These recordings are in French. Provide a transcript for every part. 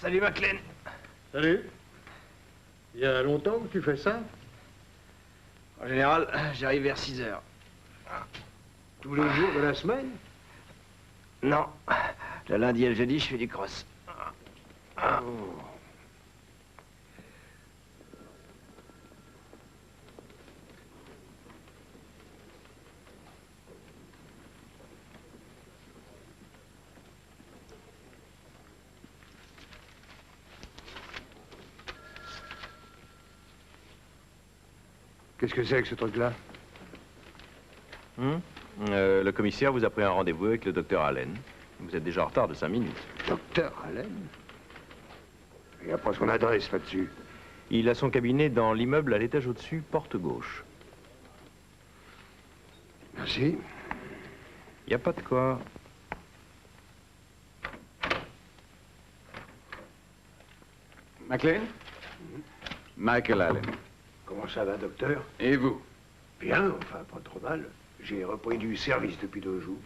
Salut, McLean. Salut. Il y a longtemps que tu fais ça? En général, j'arrive vers 6 heures. Tous les jours de la semaine? Non. Le lundi et le jeudi, je fais du cross. Oh. Qu'est-ce que c'est que ce truc-là? Le commissaire vous a pris un rendez-vous avec le docteur Allen. Vous êtes déjà en retard de 5 minutes. Docteur Allen? Il n'y a pas son adresse là-dessus. Il a son cabinet dans l'immeuble à l'étage au-dessus, porte gauche. Merci. Il n'y a pas de quoi. McLean? Michael Allen. Comment ça va, docteur? Et vous? Bien, enfin, pas trop mal. J'ai repris du service depuis 2 jours.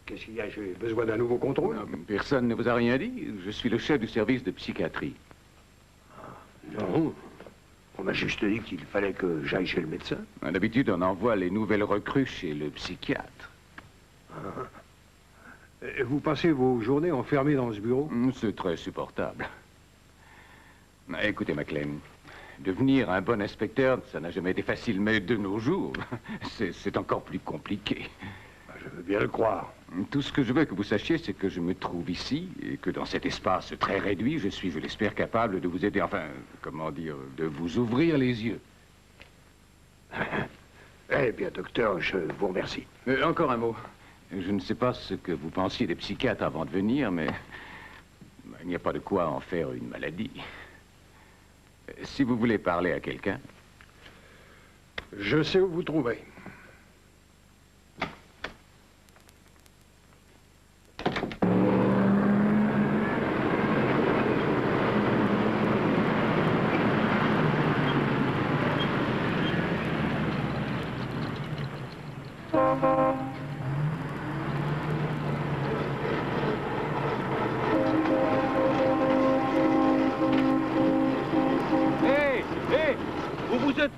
Qu'est-ce qu'il y a? J'ai besoin d'un nouveau contrôle? Non, personne ne vous a rien dit. Je suis le chef du service de psychiatrie. Non. On m'a juste dit qu'il fallait que j'aille chez le médecin. D'habitude, on envoie les nouvelles recrues chez le psychiatre. Et vous passez vos journées enfermées dans ce bureau? C'est très supportable. Écoutez, McLean, devenir un bon inspecteur, ça n'a jamais été facile, mais de nos jours, c'est encore plus compliqué. Je veux bien le croire. Tout ce que je veux que vous sachiez, c'est que je me trouve ici, et que dans cet espace très réduit, je suis, je l'espère, capable de vous aider, enfin, comment dire, de vous ouvrir les yeux. Eh bien, docteur, je vous remercie. Encore un mot. Je ne sais pas ce que vous pensiez des psychiatres avant de venir, mais il n'y a pas de quoi en faire une maladie. Si vous voulez parler à quelqu'un... Je sais où vous trouver.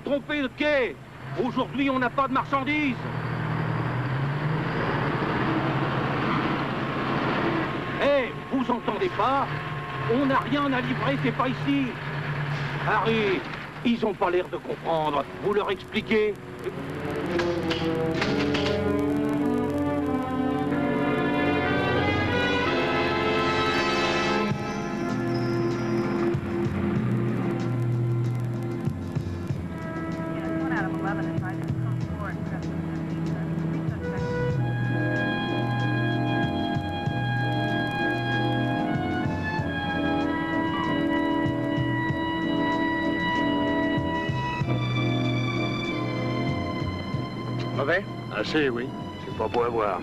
Trompé de quai. Aujourd'hui, on n'a pas de marchandises. Hé, vous entendez pas? On n'a rien à livrer, c'est pas ici. Harry, ils ont pas l'air de comprendre. Vous leur expliquez? Mauvais? Assez, oui. C'est pas beau à voir.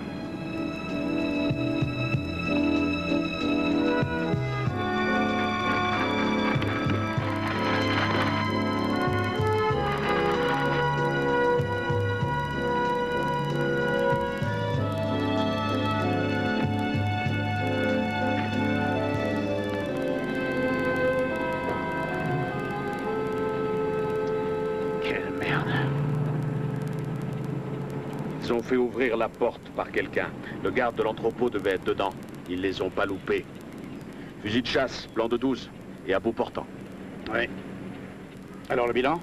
Quelle merde. Ils ont fait ouvrir la porte par quelqu'un. Le garde de l'entrepôt devait être dedans. Ils les ont pas loupés. Fusil de chasse, plan de 12 et à bout portant. Oui. Alors le bilan?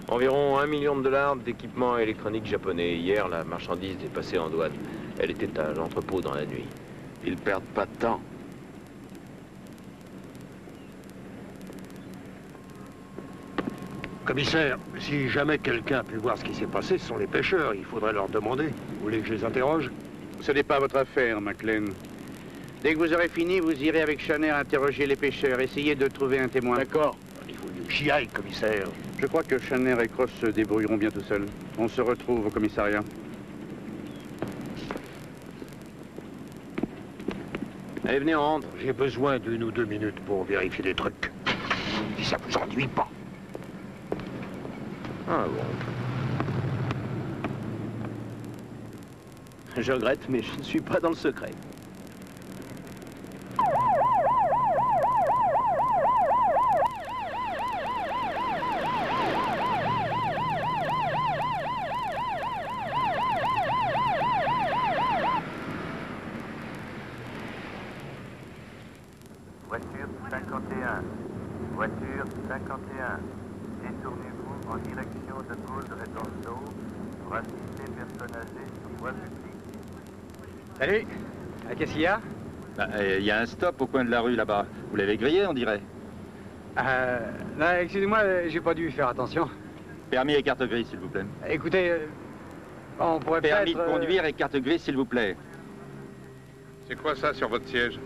Environ $1 million d'équipements électroniques japonais. Hier, la marchandise est passée en douane. Elle était à l'entrepôt dans la nuit. Ils perdent pas de temps. Commissaire, si jamais quelqu'un a pu voir ce qui s'est passé, ce sont les pêcheurs. Il faudrait leur demander. Vous voulez que je les interroge? Ce n'est pas votre affaire, McLean. Dès que vous aurez fini, vous irez avec Channer interroger les pêcheurs. Essayez de trouver un témoin. D'accord. Il faut que j'y aille, commissaire. Je crois que Channer et Cross se débrouilleront bien tout seuls. On se retrouve au commissariat. Allez, venez, on rentre. J'ai besoin d'1 ou 2 minutes pour vérifier des trucs. Si ça vous ennuie pas. Ah bon. Je regrette, mais je ne suis pas dans le secret. Voiture 51. Voiture 51. Détournez-vous en direction de Gaulle-Redondo pour assister personnes âgées sur voie publique. Salut. Qu'est-ce qu'il y a? Il y a un stop au coin de la rue là-bas. Vous l'avez grillé, on dirait. Non, excusez-moi, j'ai pas dû faire attention. Permis et carte grise, s'il vous plaît. Écoutez, on pourrait peut-être... Permis de conduire et carte grise, s'il vous plaît. C'est quoi ça sur votre siège?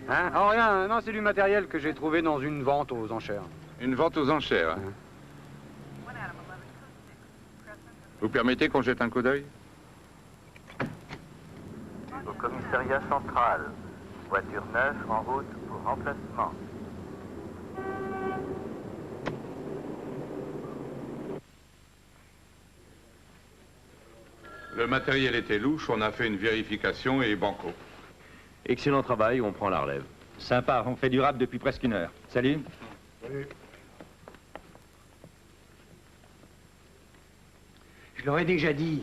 Hein? Oh rien, non, c'est du matériel que j'ai trouvé dans une vente aux enchères. Une vente aux enchères. Vous permettez qu'on jette un coup d'œil? Au commissariat central. Voiture 9 en route pour remplacement. Le matériel était louche, on a fait une vérification et banco. Excellent travail, on prend la relève. Sympa, on fait du rap depuis presque une heure. Salut. Salut. Je leur ai déjà dit.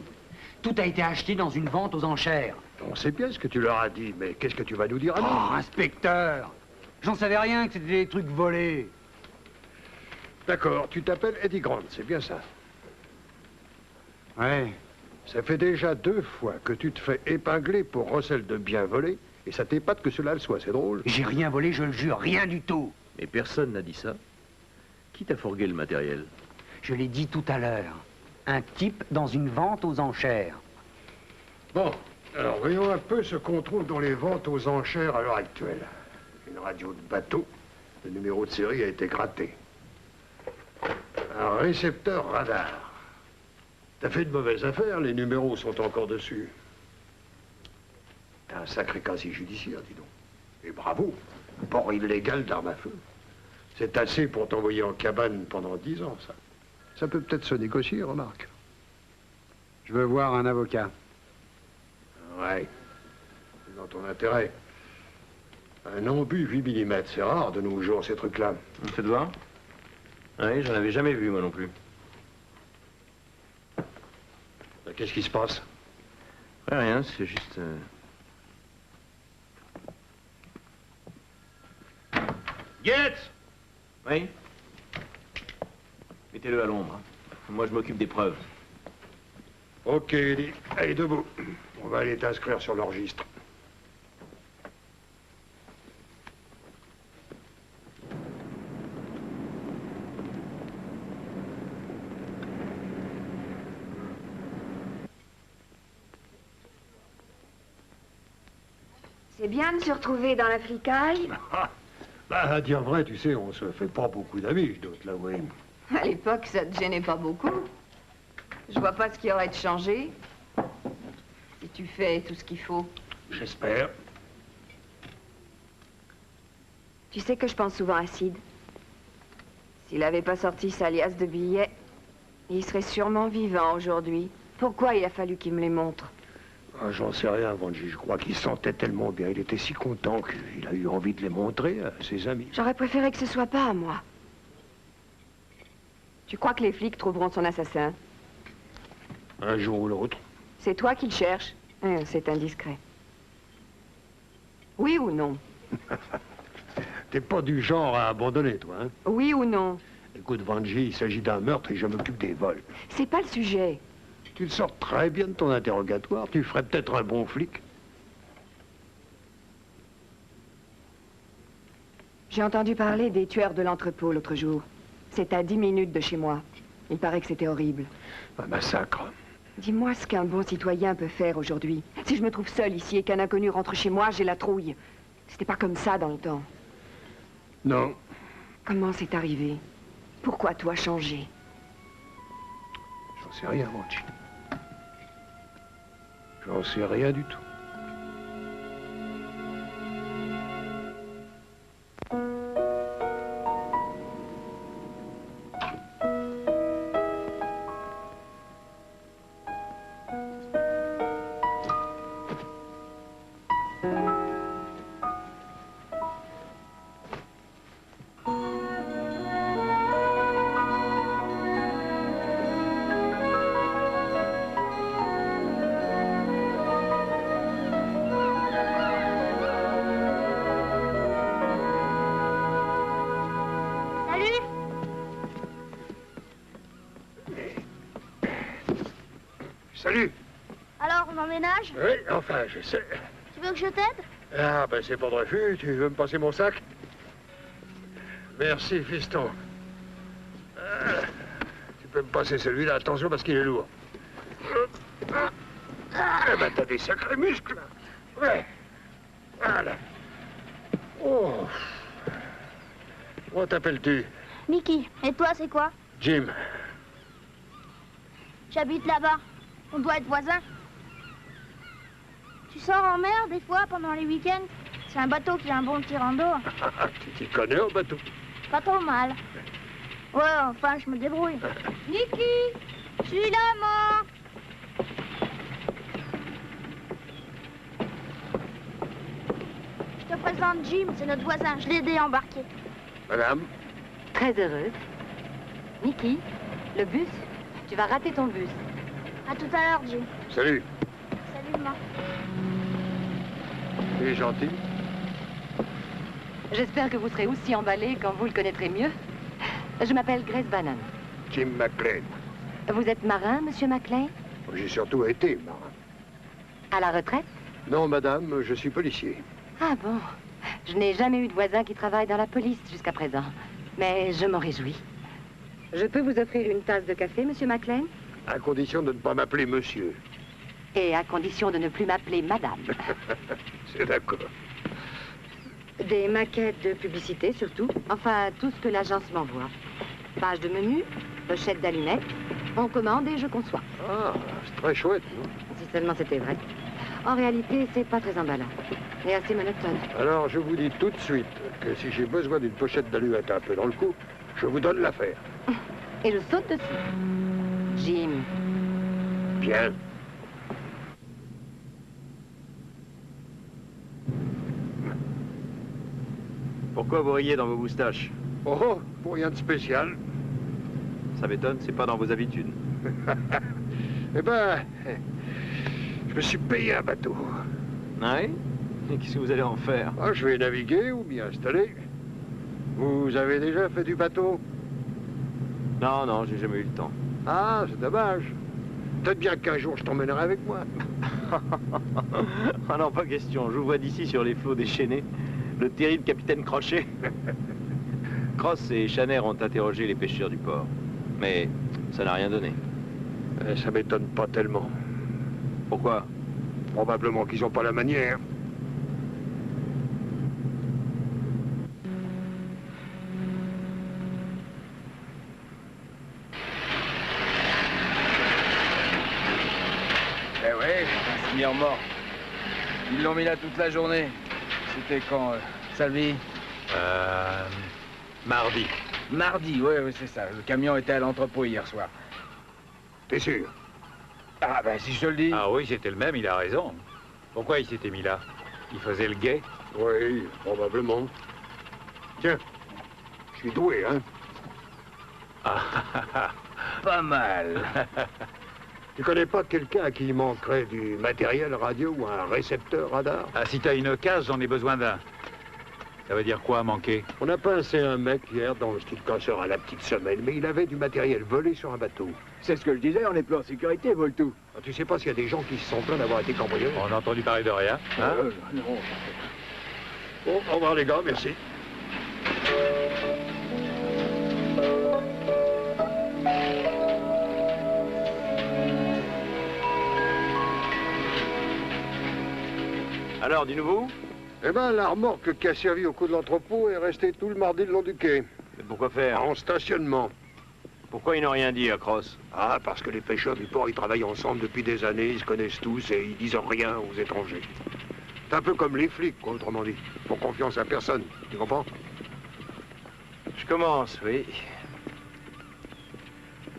Tout a été acheté dans une vente aux enchères. On sait bien ce que tu leur as dit, mais qu'est-ce que tu vas nous dire à nous? Oh, inspecteur! J'en savais rien que c'était des trucs volés. D'accord, tu t'appelles Eddie Grant, c'est bien ça. Ouais. Ça fait déjà 2 fois que tu te fais épingler pour recel de biens volés, et ça t'épate que cela le soit, c'est drôle. J'ai rien volé, je le jure, rien du tout. Mais personne n'a dit ça. Qui t'a fourgué le matériel? Je l'ai dit tout à l'heure. Un type dans une vente aux enchères. Bon, alors voyons un peu ce qu'on trouve dans les ventes aux enchères à l'heure actuelle. Une radio de bateau, le numéro de série a été gratté. Un récepteur radar. T'as fait de mauvaises affaires, les numéros sont encore dessus. T'as un sacré casier judiciaire, dis donc. Et bravo, port illégal d'armes à feu. C'est assez pour t'envoyer en cabane pendant 10 ans, ça. Ça peut peut-être se négocier, remarque. Je veux voir un avocat. Ouais, c'est dans ton intérêt. Un embut 8 mm, c'est rare de nos jours, ces trucs-là. Vous me faites voir? Oui, j'en avais jamais vu, moi non plus. Qu'est-ce qui se passe? Ouais, rien, c'est juste... Getz! Oui? Mettez-le à l'ombre. Hein. Moi, je m'occupe des preuves. Ok, Eddie. Allez, debout. On va aller t'inscrire sur le registre. C'est bien de se retrouver dans la flicaille. Bah, à dire vrai, tu sais, on se fait pas beaucoup d'amis, je dois te l'avouer. À l'époque, ça te gênait pas beaucoup. Je vois pas ce qui aurait de changé. Si tu fais tout ce qu'il faut. J'espère. Tu sais que je pense souvent à Sid. S'il avait pas sorti sa liasse de billets, il serait sûrement vivant aujourd'hui. Pourquoi il a fallu qu'il me les montre? Ah, j'en sais rien, Vanji. Je crois qu'il sentait tellement bien. Il était si content qu'il a eu envie de les montrer à ses amis. J'aurais préféré que ce soit pas à moi. Tu crois que les flics trouveront son assassin? Un jour ou l'autre. C'est toi qui le cherches? C'est indiscret. Oui ou non? T'es pas du genre à abandonner, toi, hein? Oui ou non? Écoute, Vanji, il s'agit d'un meurtre et je m'occupe des vols. C'est pas le sujet. Tu te sors très bien de ton interrogatoire. Tu ferais peut-être un bon flic. J'ai entendu parler des tueurs de l'entrepôt l'autre jour. C'est à 10 minutes de chez moi. Il paraît que c'était horrible. Un massacre. Dis-moi ce qu'un bon citoyen peut faire aujourd'hui. Si je me trouve seule ici et qu'un inconnu rentre chez moi, j'ai la trouille. C'était pas comme ça dans le temps. Non. Comment c'est arrivé? Pourquoi toi changer? J'en sais rien, Vanji. J'en sais rien du tout. salut. Alors, on emménage? Oui, enfin, je sais. Tu veux que je t'aide? Ah, ben c'est pas de refus. Tu veux me passer mon sac? Merci, fiston. Tu peux me passer celui-là, attention, parce qu'il est lourd. Eh ben, t'as des sacrés muscles. Ouais. Voilà. Oh. Comment t'appelles-tu? Mickey. Et toi, c'est quoi? Jim. J'habite là-bas. On doit être voisins. Tu sors en mer, des fois, pendant les week-ends? C'est un bateau qui a un bon tirant d'eau. Tu t'y connais au bateau? Pas trop mal. Ouais, enfin, je me débrouille. Niki, je suis là, moi. Je te présente Jim, c'est notre voisin. Je l'ai aidé à embarquer. Madame? Très heureuse. Niki, le bus, tu vas rater ton bus. À tout à l'heure, Jim. Salut. Salut, moi. Tu es gentil. J'espère que vous serez aussi emballé quand vous le connaîtrez mieux. Je m'appelle Grace Bannon. Jim McLean. Vous êtes marin, monsieur McLean? J'ai surtout été marin. À la retraite? Non, madame, je suis policier. Ah bon? Je n'ai jamais eu de voisin qui travaille dans la police jusqu'à présent. Mais je m'en réjouis. Je peux vous offrir une tasse de café, monsieur McLean? À condition de ne pas m'appeler monsieur. Et à condition de ne plus m'appeler madame. C'est d'accord. Des maquettes de publicité, surtout. Enfin, tout ce que l'agence m'envoie. Page de menu, pochette d'allumettes. On commande et je conçois. Ah, c'est très chouette, non? Si seulement c'était vrai. En réalité, c'est pas très emballant. Et assez monotone. Alors, je vous dis tout de suite que si j'ai besoin d'une pochette d'allumettes un peu dans le cou, je vous donne l'affaire. Et je saute dessus. Jim. Bien. Pourquoi vous riez dans vos moustaches? Oh, pour rien de spécial. Ça m'étonne, c'est pas dans vos habitudes. Eh ben, je me suis payé un bateau. Ouais? Et qu'est-ce que vous allez en faire? Ah, je vais naviguer ou m'y installer. Vous avez déjà fait du bateau? Non, non, j'ai jamais eu le temps. Ah, c'est dommage. Peut-être bien qu'un jour je t'emmènerai avec moi. Ah non, pas question. Je vous vois d'ici sur les flots déchaînés. Le terrible capitaine Crochet. Cross et Chaner ont interrogé les pêcheurs du port. Mais ça n'a rien donné. Ça m'étonne pas tellement. Pourquoi? Probablement qu'ils n'ont pas la manière. Eh ouais, c'est mis en mort. Ils l'ont mis là toute la journée. C'était quand, Salvi? Mardi. Mardi, ouais, c'est ça. Le camion était à l'entrepôt hier soir. T'es sûr? Ah, ben si je te le dis. Ah oui, c'était le même, il a raison. Pourquoi il s'était mis là? Il faisait le guet? Oui, probablement. Tiens, je suis doué, hein? Ah, pas mal. Tu connais pas quelqu'un à qui il manquerait du matériel radio ou un récepteur radar? Ah, si t'as une case, j'en ai besoin d'un. Ça veut dire quoi, manquer? On a pincé un mec hier dans le style casseur à la petite semaine, mais il avait du matériel volé sur un bateau. C'est ce que je disais, on est plus en sécurité, vole tout. Ah, tu sais pas s'il y a des gens qui se sont plaints d'avoir été cambriolés? On a entendu parler de rien, hein? Non. Bon, au revoir les gars, merci. Alors, du nouveau? Eh ben, la remorque qui a servi au coup de l'entrepôt est restée tout le mardi le long du quai. Mais pourquoi faire? En stationnement. Pourquoi ils n'ont rien dit à Cross? Ah, parce que les pêcheurs du port, ils travaillent ensemble depuis des années, ils se connaissent tous et ils disent rien aux étrangers. C'est un peu comme les flics, quoi, autrement dit. Ils font confiance à personne, tu comprends? Je commence, oui.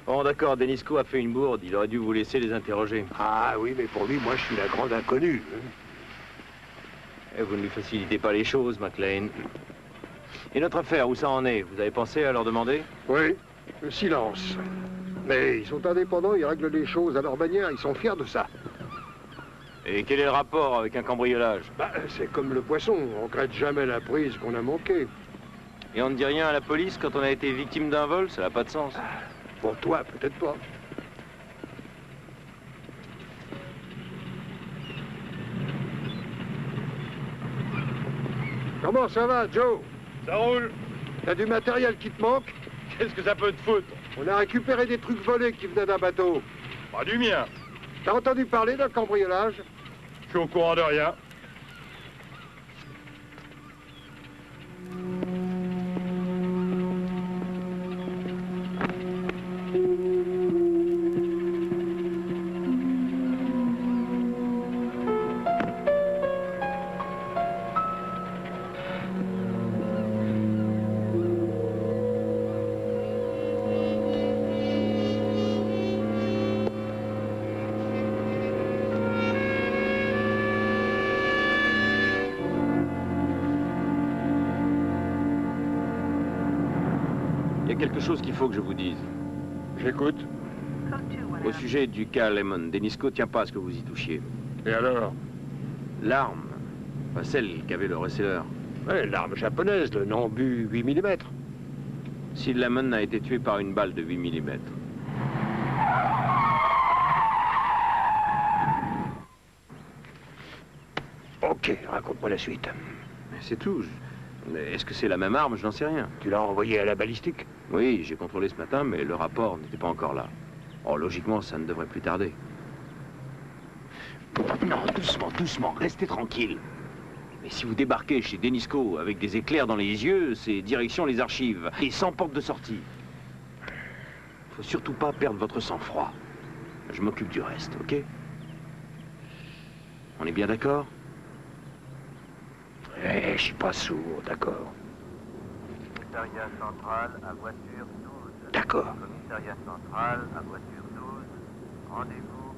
Bon, d'accord, Denisco a fait une bourde. Il aurait dû vous laisser les interroger. Ah oui, mais pour lui, moi, je suis la grande inconnue. Et vous ne lui facilitez pas les choses, McLean. Et notre affaire, où ça en est? Vous avez pensé à leur demander? Oui, le silence. Mais ils sont indépendants, ils règlent les choses à leur manière, ils sont fiers de ça. Et quel est le rapport avec un cambriolage? Bah, c'est comme le poisson, on regrette jamais la prise qu'on a manquée. Et on ne dit rien à la police quand on a été victime d'un vol? Ça n'a pas de sens. Pour toi, peut-être pas. Comment ça va, Joe? Ça roule. T'as du matériel qui te manque? Qu'est-ce que ça peut te foutre? On a récupéré des trucs volés qui venaient d'un bateau. Pas du mien. T'as entendu parler d'un cambriolage? Je suis au courant de rien. Il y a quelque chose qu'il faut que je vous dise. J'écoute. Au sujet du cas Lemon, Denisco tient pas à ce que vous y touchiez. Et alors? L'arme, pas celle qu'avait le receleur. Ouais, l'arme japonaise, le Nambu 8 mm. Si Lemon a été tué par une balle de 8 mm. Ok, raconte-moi la suite. C'est tout. Est-ce que c'est la même arme? Je n'en sais rien. Tu l'as envoyé à la balistique? Oui, j'ai contrôlé ce matin, mais le rapport n'était pas encore là. Oh, logiquement, ça ne devrait plus tarder. Non, doucement, doucement, restez tranquille. Mais si vous débarquez chez Denisco avec des éclairs dans les yeux, c'est direction les archives, et sans porte de sortie. Faut surtout pas perdre votre sang-froid. Je m'occupe du reste, ok? On est bien d'accord? Eh, je suis pas sourd, d'accord. Commissariat central à voiture 12. D'accord. Commissariat central à voiture 12. Rendez-vous.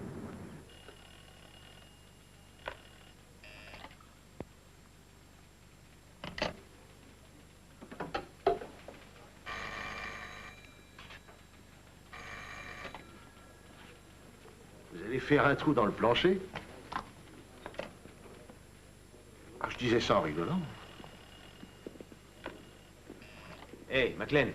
Vous allez faire un trou dans le plancher? Ah, je disais ça en rigolant. Hé, McLean.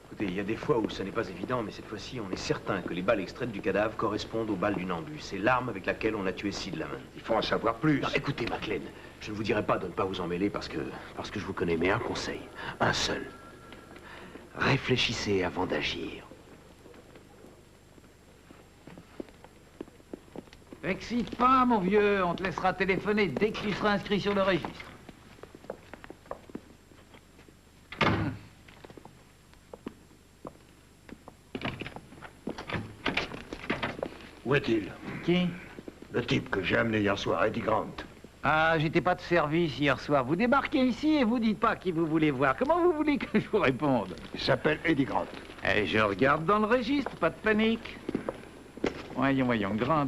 Écoutez, il y a des fois où ça n'est pas évident, mais cette fois-ci, on est certain que les balles extraites du cadavre correspondent aux balles du Nambu. C'est l'arme avec laquelle on a tué Sid Lemon. Il faut en savoir plus. Non, écoutez, McLean, je ne vous dirai pas de ne pas vous en mêler parce que je vous connais, mais un conseil, un seul. Réfléchissez avant d'agir. T'excite pas, mon vieux. On te laissera téléphoner dès que tu seras inscrit sur le registre. Où est-il? Qui? Le type que j'ai amené hier soir, Eddie Grant. Ah, j'étais pas de service hier soir. Vous débarquez ici et vous dites pas qui vous voulez voir. Comment vous voulez que je vous réponde? Il s'appelle Eddie Grant. Eh, je regarde dans le registre, pas de panique. Voyons, Grant.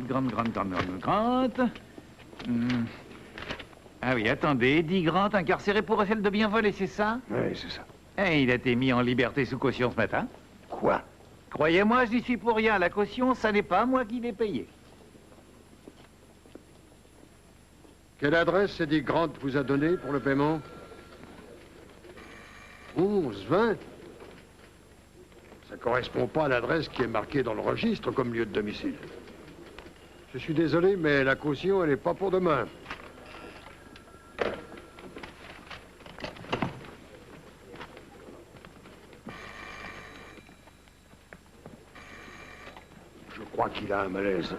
Ah oui, attendez, Eddie Grant, incarcéré pour recel de bien voler, c'est ça? Oui, c'est ça. Eh, il a été mis en liberté sous caution ce matin. Quoi? Croyez-moi, je n'y suis pour rien. La caution, ça n'est pas moi qui l'ai payée. Quelle adresse Eddie Grant vous a donnée pour le paiement? 11-20. Ça correspond pas à l'adresse qui est marquée dans le registre comme lieu de domicile. Je suis désolé, mais la caution, elle n'est pas pour demain. Je crois qu'il a un malaise.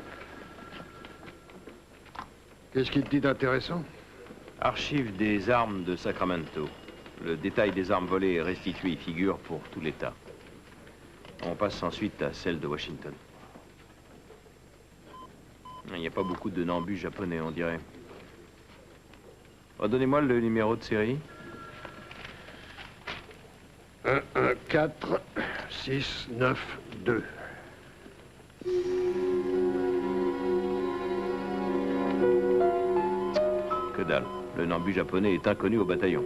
Qu'est-ce qu'il te dit d'intéressant? Archive des armes de Sacramento. Le détail des armes volées et restituées y figure pour tout l'État. On passe ensuite à celle de Washington. Il n'y a pas beaucoup de Nambu japonais, on dirait. Redonnez-moi le numéro de série. 114-692. Que dalle. Le Nambu japonais est inconnu au bataillon.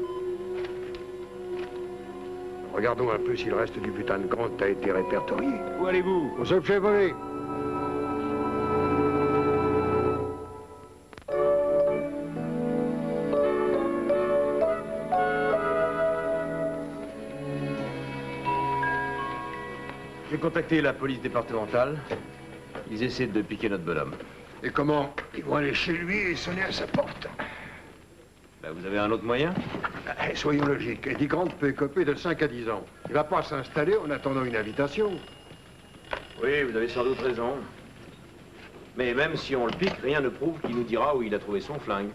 Regardons un peu si le reste du butin de Grant a été répertorié. Où allez-vous? On se le fait voler. J'ai contacté la police départementale. Ils essaient de piquer notre bonhomme. Et comment? Ils vont aller chez lui et sonner à sa porte. Là, vous avez un autre moyen? Soyons logiques. Eddie Grant peut écoper de 5 à 10 ans. Il va pas s'installer en attendant une invitation. Oui, vous avez sans doute raison. Mais même si on le pique, rien ne prouve qu'il nous dira où il a trouvé son flingue.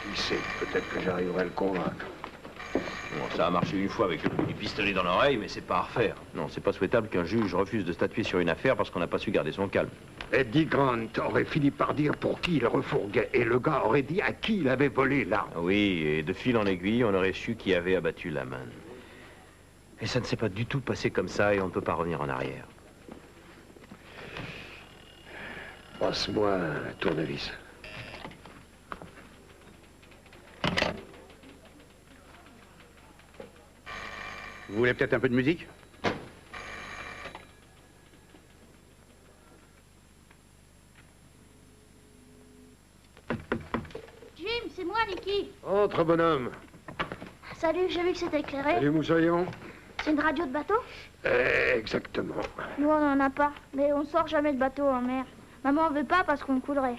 Qui sait, peut-être que j'arriverai à le convaincre. Bon, ça a marché une fois avec le coup du pistolet dans l'oreille, mais c'est pas à refaire. Non, c'est pas souhaitable qu'un juge refuse de statuer sur une affaire parce qu'on n'a pas su garder son calme. Eddie Grant aurait fini par dire pour qui il refourguait, et le gars aurait dit à qui il avait volé l'arme. Oui, et de fil en aiguille, on aurait su qui avait abattu la main. Et ça ne s'est pas du tout passé comme ça, et on ne peut pas revenir en arrière. Passe-moi un tournevis. Vous voulez peut-être un peu de musique? Jim, c'est moi, Nicky. Entre, bonhomme. Salut, j'ai vu que c'était éclairé. Salut, Moussaillon. C'est une radio de bateau? Exactement. Nous, on n'en a pas. Mais on sort jamais de bateau en mer. Maman veut pas parce qu'on coulerait.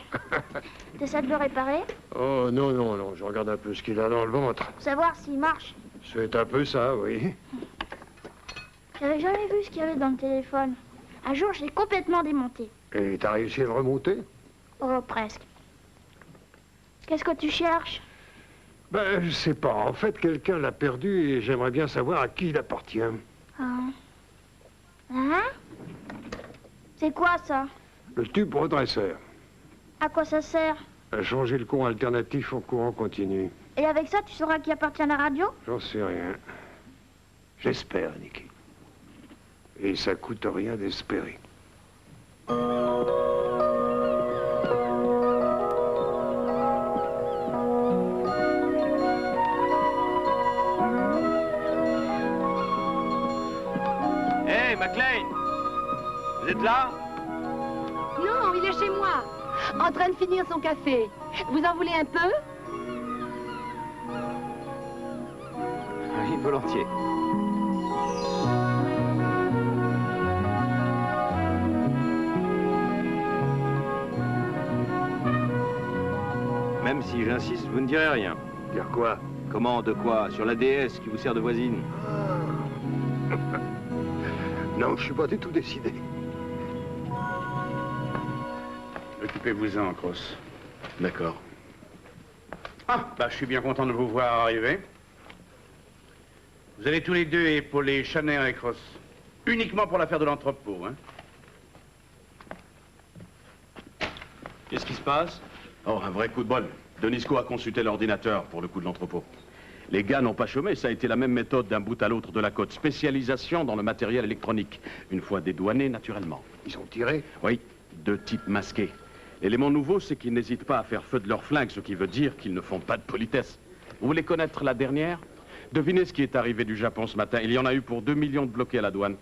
T'essaies de le réparer? Oh, non, non, non. Je regarde un peu ce qu'il a dans le ventre. Pour savoir s'il marche. C'est un peu ça, oui. J'avais jamais vu ce qu'il y avait dans le téléphone. Un jour, je l'ai complètement démonté. Et t'as réussi à le remonter? Oh, presque. Qu'est-ce que tu cherches? Ben, je sais pas. En fait, quelqu'un l'a perdu et j'aimerais bien savoir à qui il appartient. Hein? C'est quoi, ça? Le tube redresseur. À quoi ça sert? À changer le courant alternatif en courant continu. Et avec ça, tu sauras qui appartient à la radio? J'en sais rien. J'espère, Nicky. Et ça coûte rien d'espérer. Hey, McLean! Vous êtes là? Non, il est chez moi, en train de finir son café. Vous en voulez un peu? Oui, volontiers. Même si j'insiste, vous ne direz rien. Dire quoi? Comment, de quoi? Sur la déesse qui vous sert de voisine? Non, je suis pas du tout décidé. Occupez-vous-en, Cross. D'accord. Ah, bah, je suis bien content de vous voir arriver. Vous allez tous les deux épauler Channer et Cross. Uniquement pour l'affaire de l'entrepôt, hein? Qu'est-ce qui se passe? Oh, un vrai coup de bol. Denisco a consulté l'ordinateur pour le coup de l'entrepôt. Les gars n'ont pas chômé, ça a été la même méthode d'un bout à l'autre de la côte. Spécialisation dans le matériel électronique. Une fois dédouanés, naturellement. Ils ont tiré? Oui, 2 types masqués. L'élément nouveau, c'est qu'ils n'hésitent pas à faire feu de leurs flingues, ce qui veut dire qu'ils ne font pas de politesse. Vous voulez connaître la dernière? Devinez ce qui est arrivé du Japon ce matin. Il y en a eu pour 2 millions de bloqués à la douane.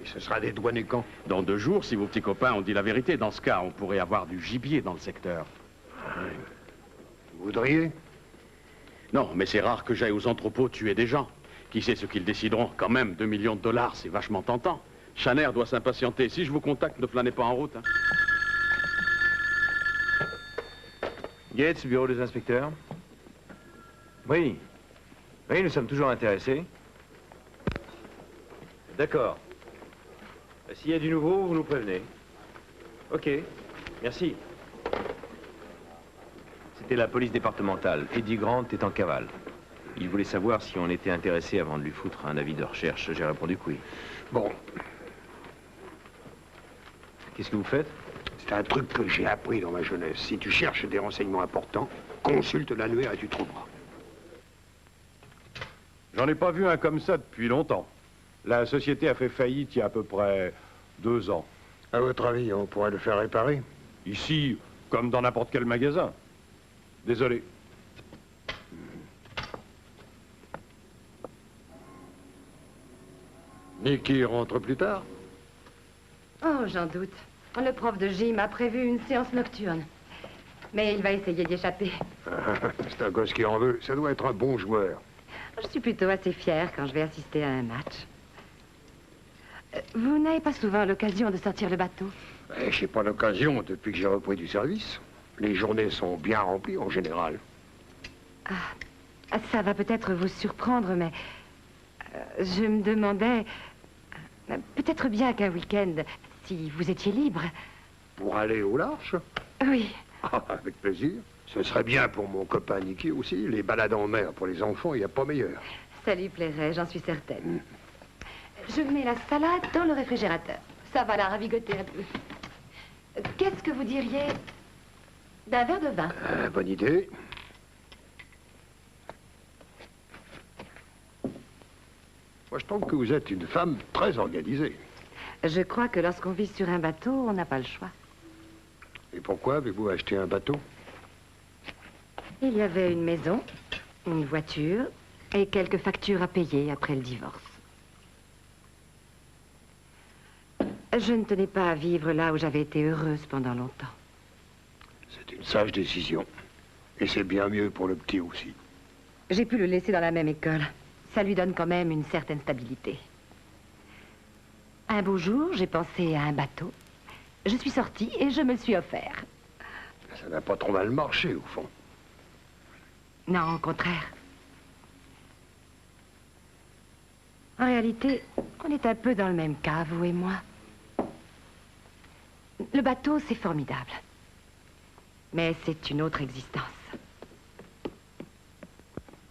Et ce sera dédouané quand? Dans 2 jours, si vos petits copains ont dit la vérité. Dans ce cas, on pourrait avoir du gibier dans le secteur. Vous voudriez? Non, mais c'est rare que j'aille aux entrepôts tuer des gens. Qui sait ce qu'ils décideront? Quand même, 2 millions de dollars, c'est vachement tentant. Channer doit s'impatienter. Si je vous contacte, ne flânez pas en route. Hein. Gates, bureau des inspecteurs. Oui. Oui, nous sommes toujours intéressés. D'accord. S'il y a du nouveau, vous nous prévenez. Ok. Merci. C'était la police départementale. Eddie Grant est en cavale. Il voulait savoir si on était intéressé avant de lui foutre un avis de recherche. J'ai répondu que oui. Bon. Qu'est-ce que vous faites? C'est un truc que j'ai appris dans ma jeunesse. Si tu cherches des renseignements importants, consulte l'annuaire et tu trouveras. J'en ai pas vu un comme ça depuis longtemps. La société a fait faillite il y a à peu près 2 ans. À votre avis, on pourrait le faire réparer? Ici, comme dans n'importe quel magasin. Désolé. Nicky rentre plus tard? Oh, j'en doute. Le prof de gym a prévu une séance nocturne. Mais il va essayer d'y échapper. C'est un gosse qui en veut. Ça doit être un bon joueur. Je suis plutôt assez fière quand je vais assister à un match. Vous n'avez pas souvent l'occasion de sortir le bateau? J'ai pas l'occasion depuis que j'ai repris du service. Les journées sont bien remplies en général. Ah, ça va peut-être vous surprendre, mais je me demandais peut-être bien qu'un week-end, si vous étiez libre. Pour aller au large? Oui. Avec plaisir. Ce serait bien pour mon copain Nicky aussi. Les balades en mer pour les enfants, il n'y a pas meilleur. Ça lui plairait, j'en suis certaine. Je mets la salade dans le réfrigérateur. Ça va la ravigoter un peu. Qu'est-ce que vous diriez d'un verre de vin? Bonne idée. Moi, je trouve que vous êtes une femme très organisée. Je crois que lorsqu'on vit sur un bateau, on n'a pas le choix. Et pourquoi avez-vous acheté un bateau? Il y avait une maison, une voiture et quelques factures à payer après le divorce. Je ne tenais pas à vivre là où j'avais été heureuse pendant longtemps. C'est une sage décision. Et c'est bien mieux pour le petit aussi. J'ai pu le laisser dans la même école. Ça lui donne quand même une certaine stabilité. Un beau jour, j'ai pensé à un bateau. Je suis sortie et je me le suis offert. Ça n'a pas trop mal marché, au fond. Non, au contraire. En réalité, on est un peu dans le même cas, vous et moi. Le bateau, c'est formidable. Mais c'est une autre existence.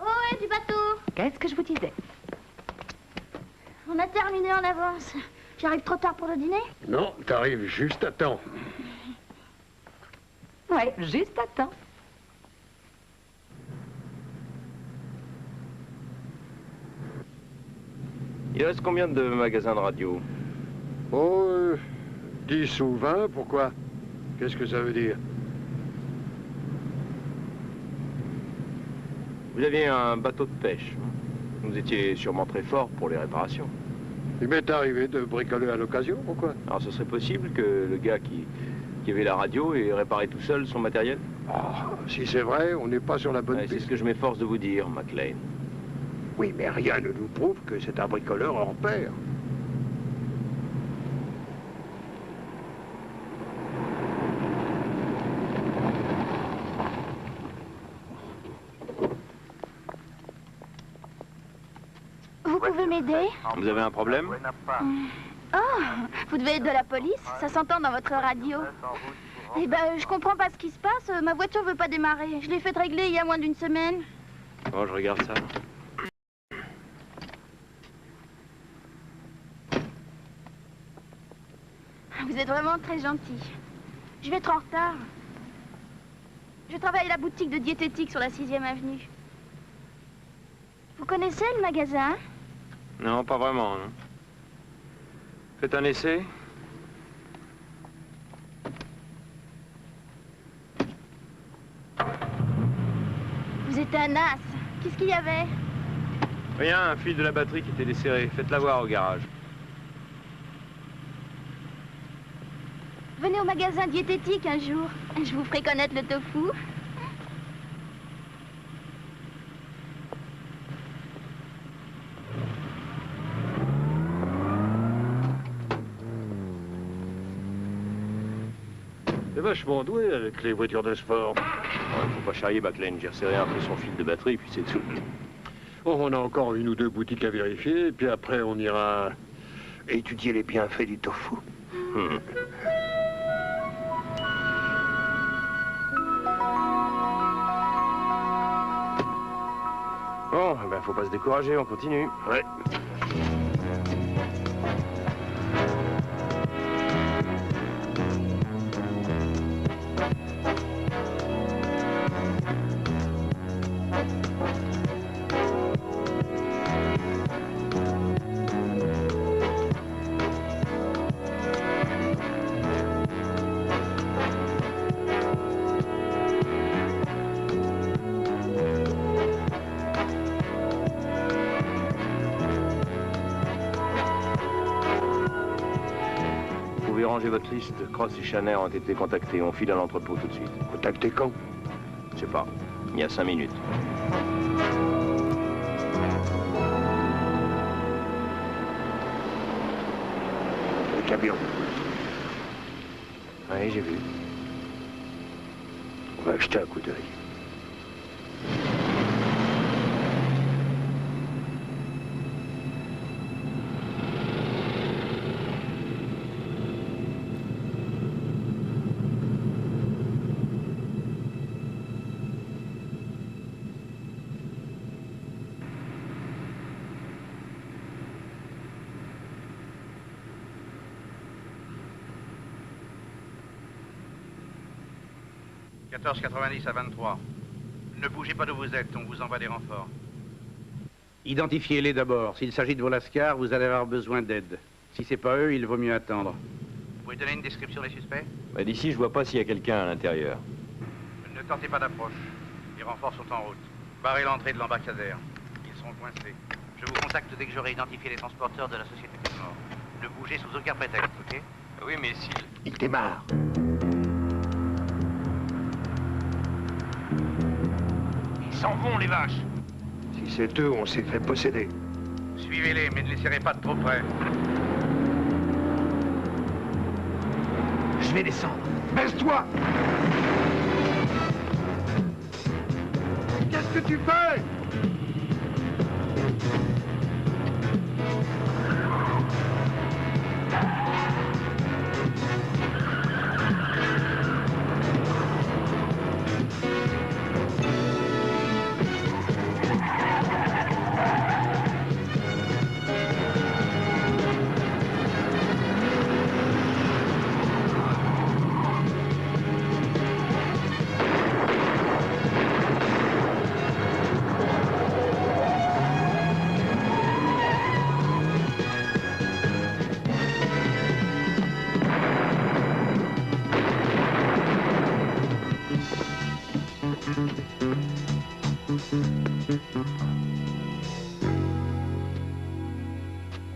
Ohé, du bateau! Qu'est-ce que je vous disais? On a terminé en avance. J'arrive trop tard pour le dîner? Non, t'arrives juste à temps. Ouais, juste à temps. Il reste combien de magasins de radio? Oh, 10 ou 20, pourquoi? Qu'est-ce que ça veut dire? Vous aviez un bateau de pêche. Vous étiez sûrement très fort pour les réparations. Il m'est arrivé de bricoler à l'occasion, pourquoi? Alors ce serait possible que le gars qui avait la radio ait réparé tout seul son matériel? Ah, si c'est vrai, on n'est pas sur la bonne piste. C'est ce que je m'efforce de vous dire, McLean. Oui, mais rien ne nous prouve que c'est un bricoleur hors pair. Vous pouvez m'aider? Vous avez un problème? Oh, vous devez être de la police? Ça s'entend dans votre radio. Eh ben, je comprends pas ce qui se passe. Ma voiture veut pas démarrer. Je l'ai fait régler il y a moins d'une semaine. Bon, je regarde ça. Vous êtes vraiment très gentil. Je vais être en retard. Je travaille à la boutique de diététique sur la 6e avenue. Vous connaissez le magasin? Non, pas vraiment. Non. Faites un essai. Vous êtes un as. Qu'est-ce qu'il y avait? Rien, un fil de la batterie qui était desserré. Faites-la voir au garage. Venez au magasin diététique un jour. Je vous ferai connaître le tofu. C'est vachement doué avec les voitures de sport. Ouais, faut pas charrier, McLean. J'ai resserré un peu son fil de batterie, puis c'est tout. Oh, on a encore une ou deux boutiques à vérifier, et puis après on ira étudier les bienfaits du tofu. Bon, eh ben, faut pas se décourager, on continue. Ouais. Rangez votre liste. Cross et Channer ont été contactés. On file à l'entrepôt tout de suite. Contactés quand? Je sais pas. Il y a 5 minutes. Le camion. Oui, j'ai vu. On va jeter un coup d'œil. 1490 à 23. Ne bougez pas d'où vous êtes, on vous envoie des renforts. Identifiez-les d'abord. S'il s'agit de vos lascars, vous allez avoir besoin d'aide. Si c'est pas eux, il vaut mieux attendre. Vous pouvez donner une description des suspects? Bah, d'ici, je vois pas s'il y a quelqu'un à l'intérieur. Ne tentez pas d'approche. Les renforts sont en route. Barrez l'entrée de l'embarcadère. Ils seront coincés. Je vous contacte dès que j'aurai identifié les transporteurs de la société Fillmore. Ne bougez sous aucun prétexte, ok? Oui, mais s'il... Il démarre. Ils s'en vont, les vaches. Si c'est eux, on s'est fait posséder. Suivez-les, mais ne les serrez pas de trop près. Je vais descendre. Baisse-toi! Qu'est-ce que tu fais?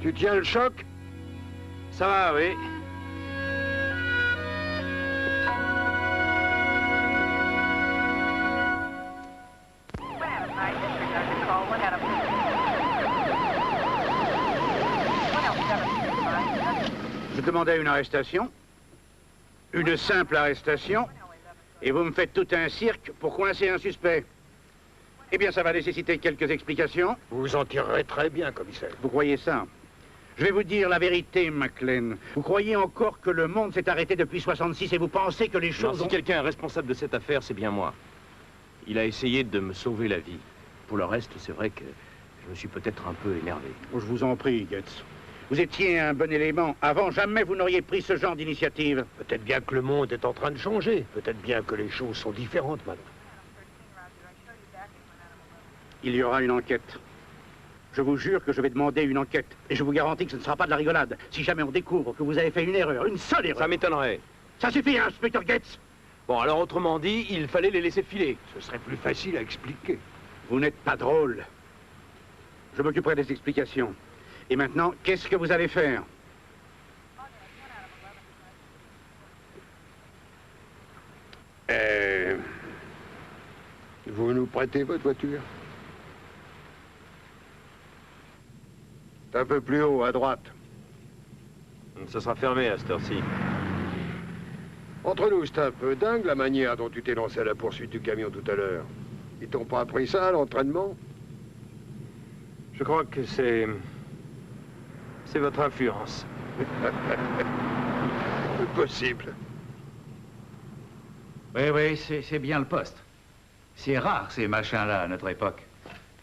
Tu tiens le choc? Ça va, oui. Je demandais une arrestation. Une simple arrestation. Et vous me faites tout un cirque pour coincer un suspect. Eh bien, ça va nécessiter quelques explications. Vous en tirerez très bien, commissaire. Vous croyez ça? Je vais vous dire la vérité, McLean. Vous croyez encore que le monde s'est arrêté depuis 66 et vous pensez que les choses Si quelqu'un est responsable de cette affaire, c'est bien moi. Il a essayé de me sauver la vie. Pour le reste, c'est vrai que je me suis peut-être un peu énervé. Oh, je vous en prie, Getz. Vous étiez un bon élément. Avant, jamais vous n'auriez pris ce genre d'initiative. Peut-être bien que le monde est en train de changer. Peut-être bien que les choses sont différentes maintenant. Il y aura une enquête. Je vous jure que je vais demander une enquête. Et je vous garantis que ce ne sera pas de la rigolade. Si jamais on découvre que vous avez fait une erreur, une seule erreur... Ça m'étonnerait. Ça suffit, inspecteur Getz. Bon, alors autrement dit, il fallait les laisser filer. Ce serait plus facile à expliquer. Vous n'êtes pas drôle. Je m'occuperai des explications. Et maintenant, qu'est-ce que vous allez faire? Vous nous prêtez votre voiture? C'est un peu plus haut, à droite. Ça sera fermé à cette heure-ci. Entre nous, c'est un peu dingue la manière dont tu t'es lancé à la poursuite du camion tout à l'heure. Ils t'ont pas appris ça à l'entraînement? Je crois que c'est votre influence. Possible. Oui, c'est bien le poste. C'est rare, ces machins-là, à notre époque.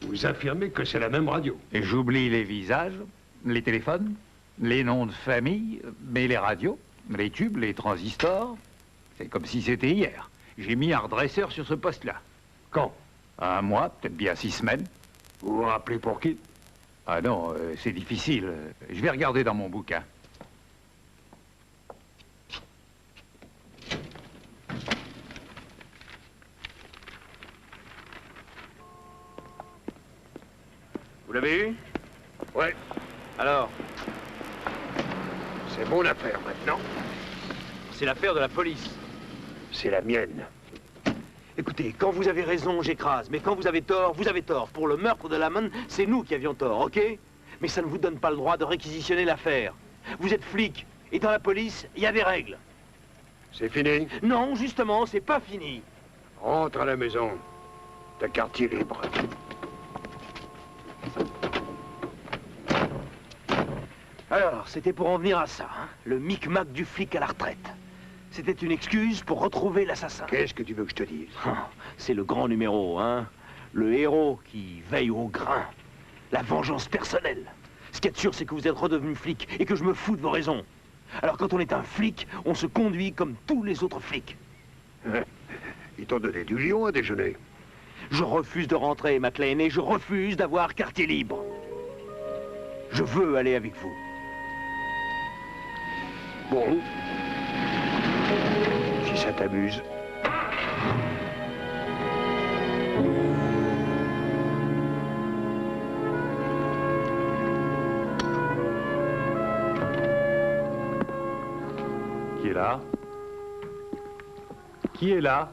Vous affirmez que c'est la même radio? Et j'oublie les visages, les téléphones, les noms de famille, mais les radios, les tubes, les transistors, c'est comme si c'était hier. J'ai mis un redresseur sur ce poste-là. Quand? Un mois, peut-être bien 6 semaines. Vous vous rappelez pour qui? Ah non, c'est difficile. Je vais regarder dans mon bouquin. Vous l'avez eu? Ouais. Alors? C'est mon affaire maintenant. C'est l'affaire de la police. C'est la mienne. Écoutez, quand vous avez raison, j'écrase. Mais quand vous avez tort, vous avez tort. Pour le meurtre de Lamont, c'est nous qui avions tort, ok? Mais ça ne vous donne pas le droit de réquisitionner l'affaire. Vous êtes flic, et dans la police, il y a des règles. C'est fini? Non, justement, c'est pas fini. Rentre à la maison. Ta quartier libre. Alors, c'était pour en venir à ça, hein? Le micmac du flic à la retraite. C'était une excuse pour retrouver l'assassin. Qu'est-ce que tu veux que je te dise? C'est le grand numéro, hein? Le héros qui veille au grain. La vengeance personnelle. Ce qu'il y a de sûr, c'est que vous êtes redevenu flic et que je me fous de vos raisons. Alors quand on est un flic, on se conduit comme tous les autres flics. Ils t'ont donné du lion à déjeuner. Je refuse de rentrer, McLean, et je refuse d'avoir quartier libre. Je veux aller avec vous. Bon. Si ça t'amuse. Qui est là? Qui est là?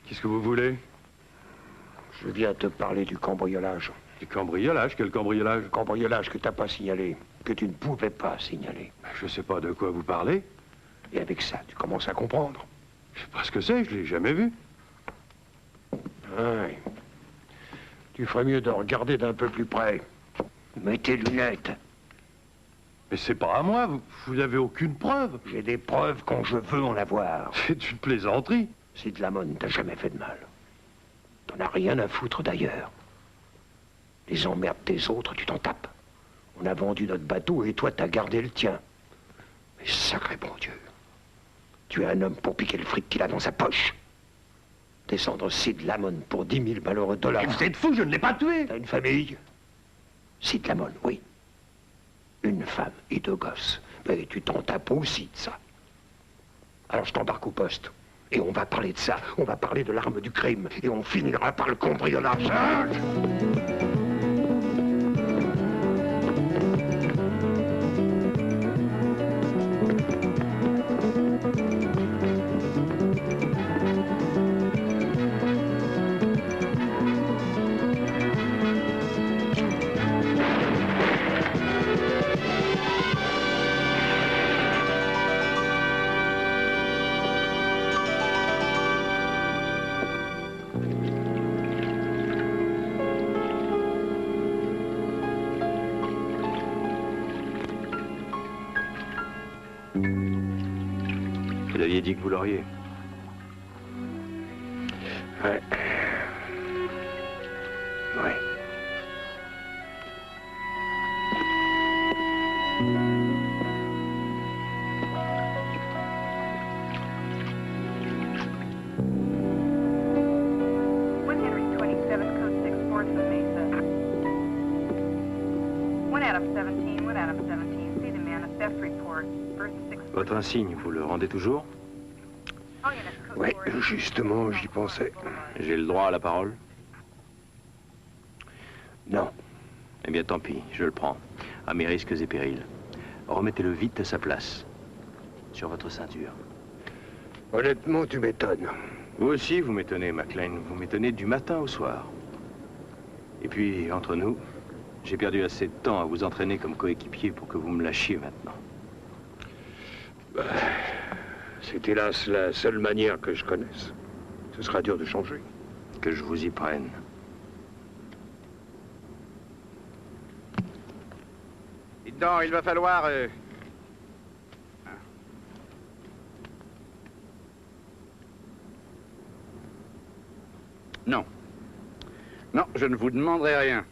Qu'est-ce que vous voulez? Je viens te parler du cambriolage. Du cambriolage? Quel cambriolage? Le cambriolage que t'as pas signalé, que tu ne pouvais pas signaler. Je sais pas de quoi vous parlez. Et avec ça, tu commences à comprendre. Je sais pas ce que c'est, je l'ai jamais vu. Ouais. Tu ferais mieux de regarder d'un peu plus près. Mets tes lunettes. Mais c'est pas à moi, vous n'avez aucune preuve. J'ai des preuves quand je veux en avoir. C'est une plaisanterie. Sid Lamon t'a jamais fait de mal. T'en as rien à foutre d'ailleurs. Les emmerdes des autres, tu t'en tapes. On a vendu notre bateau et toi t'as gardé le tien. Mais sacré bon Dieu. Tu es un homme pour piquer le fric qu'il a dans sa poche. Descendre Sid Lamon pour 10 000 malheureux dollars. Mais vous êtes fou, je ne l'ai pas tué. T'as une famille? Sid Lamon, oui. Une femme et 2 gosses. Mais tu t'en tapes aussi de ça. Alors je t'embarque au poste. Et on va parler de ça. On va parler de l'arme du crime. Et on finira par le cambriolage. Vous aviez dit que vous l'auriez. Ouais. Ouais. Votre insigne, vous le rendez toujours? Ouais, justement, j'y pensais. J'ai le droit à la parole? Non. Eh bien, tant pis, je le prends. À mes risques et périls. Remettez-le vite à sa place. Sur votre ceinture. Honnêtement, tu m'étonnes. Vous aussi, vous m'étonnez, McLean. Vous m'étonnez du matin au soir. Et puis, entre nous, j'ai perdu assez de temps à vous entraîner comme coéquipier pour que vous me lâchiez maintenant. C'est hélas la seule manière que je connaisse. Ce sera dur de changer. Que je vous y prenne. Dites donc, il va falloir... Non. Non, je ne vous demanderai rien.